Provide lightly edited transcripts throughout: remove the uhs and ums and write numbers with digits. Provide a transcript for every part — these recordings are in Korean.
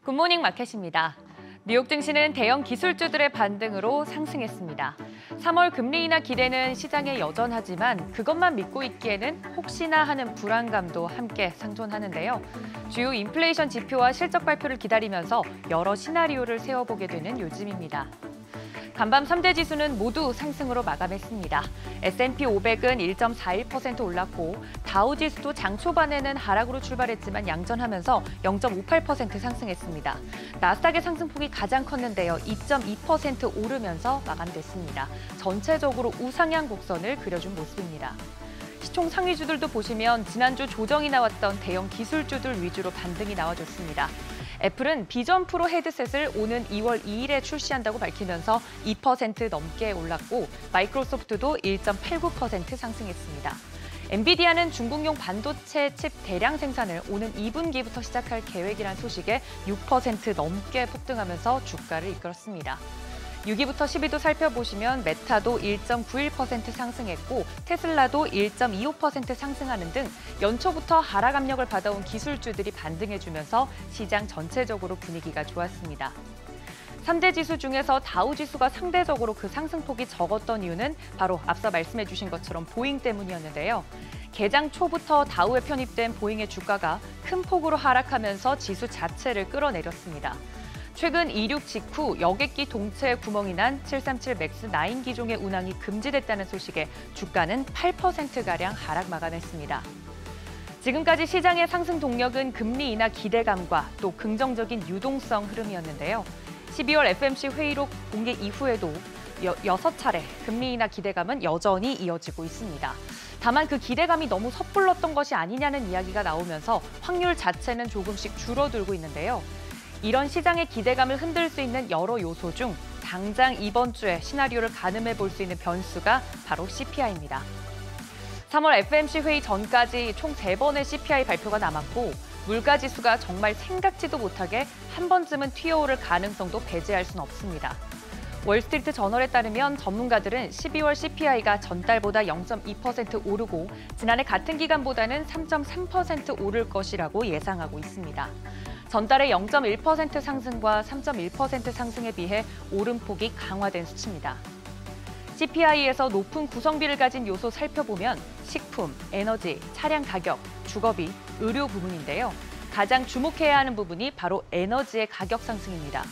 굿모닝 마켓입니다. 뉴욕 증시는 대형 기술주들의 반등으로 상승했습니다. 3월 금리 인하 기대는 시장에 여전하지만 그것만 믿고 있기에는 혹시나 하는 불안감도 함께 상존하는데요. 주요 인플레이션 지표와 실적 발표를 기다리면서 여러 시나리오를 세워보게 되는 요즘입니다. 간밤 3대 지수는 모두 상승으로 마감했습니다. S&P 500은 1.41% 올랐고 다우 지수도 장 초반에는 하락으로 출발했지만 양전하면서 0.58% 상승했습니다. 나스닥의 상승폭이 가장 컸는데요. 2.2% 오르면서 마감됐습니다. 전체적으로 우상향 곡선을 그려준 모습입니다. 시총 상위주들도 보시면 지난주 조정이 나왔던 대형 기술주들 위주로 반등이 나와줬습니다. 애플은 비전 프로 헤드셋을 오는 2월 2일에 출시한다고 밝히면서 2% 넘게 올랐고 마이크로소프트도 1.89% 상승했습니다. 엔비디아는 중국용 반도체 칩 대량 생산을 오는 2분기부터 시작할 계획이란 소식에 6% 넘게 폭등하면서 주가를 이끌었습니다. 6위부터 10위도 살펴보시면 메타도 1.91% 상승했고 테슬라도 1.25% 상승하는 등 연초부터 하락 압력을 받아온 기술주들이 반등해주면서 시장 전체적으로 분위기가 좋았습니다. 3대 지수 중에서 다우 지수가 상대적으로 그 상승폭이 적었던 이유는 바로 앞서 말씀해 주신 것처럼 보잉 때문이었는데요. 개장 초부터 다우에 편입된 보잉의 주가가 큰 폭으로 하락하면서 지수 자체를 끌어내렸습니다. 최근 이륙 직후 여객기 동체에 구멍이 난 737 맥스 9 기종의 운항이 금지됐다는 소식에 주가는 8%가량 하락 마감했습니다. 지금까지 시장의 상승 동력은 금리 인하 기대감과 또 긍정적인 유동성 흐름이었는데요. 12월 FMC 회의록 공개 이후에도 6차례 금리 인하 기대감은 여전히 이어지고 있습니다. 다만 그 기대감이 너무 섣불렀던 것이 아니냐는 이야기가 나오면서 확률 자체는 조금씩 줄어들고 있는데요. 이런 시장의 기대감을 흔들 수 있는 여러 요소 중 당장 이번 주에 시나리오를 가늠해 볼 수 있는 변수가 바로 CPI입니다. 3월 FMC 회의 전까지 총 3번의 CPI 발표가 남았고 물가지수가 정말 생각지도 못하게 한 번쯤은 튀어오를 가능성도 배제할 수는 없습니다. 월스트리트 저널에 따르면 전문가들은 12월 CPI가 전달보다 0.2% 오르고 지난해 같은 기간보다는 3.3% 오를 것이라고 예상하고 있습니다. 전달의 0.1% 상승과 3.1% 상승에 비해 오름폭이 강화된 수치입니다. CPI에서 높은 구성비를 가진 요소 살펴보면 식품, 에너지, 차량 가격, 주거비, 의료 부분인데요. 가장 주목해야 하는 부분이 바로 에너지의 가격 상승입니다.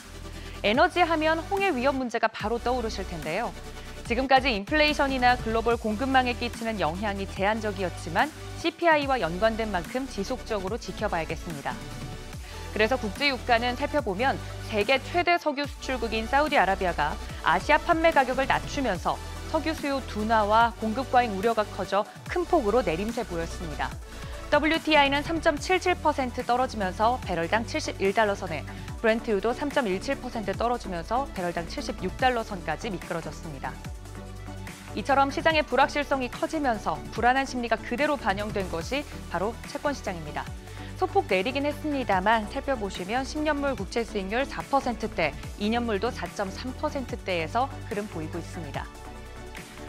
에너지 하면 홍해 위험 문제가 바로 떠오르실 텐데요. 지금까지 인플레이션이나 글로벌 공급망에 끼치는 영향이 제한적이었지만 CPI와 연관된 만큼 지속적으로 지켜봐야겠습니다. 그래서 국제유가는 살펴보면 세계 최대 석유 수출국인 사우디아라비아가 아시아 판매 가격을 낮추면서 석유 수요 둔화와 공급 과잉 우려가 커져 큰 폭으로 내림세 보였습니다. WTI는 3.77% 떨어지면서 배럴당 71달러 선에, 브렌트유도 3.17% 떨어지면서 배럴당 76달러 선까지 미끄러졌습니다. 이처럼 시장의 불확실성이 커지면서 불안한 심리가 그대로 반영된 것이 바로 채권 시장입니다. 소폭 내리긴 했습니다만 살펴보시면 10년물 국채 수익률 4%대, 2년물도 4.3%대에서 흐름 보이고 있습니다.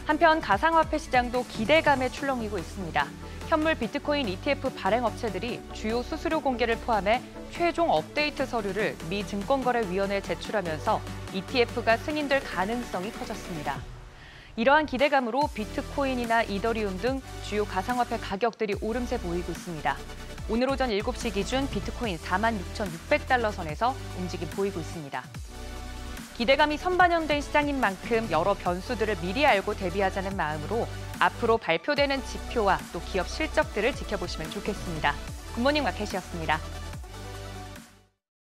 한편 가상화폐 시장도 기대감에 출렁이고 있습니다. 현물 비트코인 ETF 발행 업체들이 주요 수수료 공개를 포함해 최종 업데이트 서류를 미 증권거래위원회에 제출하면서 ETF가 승인될 가능성이 커졌습니다. 이러한 기대감으로 비트코인이나 이더리움 등 주요 가상화폐 가격들이 오름세 보이고 있습니다. 오늘 오전 7시 기준 비트코인 46,600달러 선에서 움직임 보이고 있습니다. 기대감이 선반영된 시장인 만큼 여러 변수들을 미리 알고 대비하자는 마음으로 앞으로 발표되는 지표와 또 기업 실적들을 지켜보시면 좋겠습니다. 굿모닝 마켓이었습니다.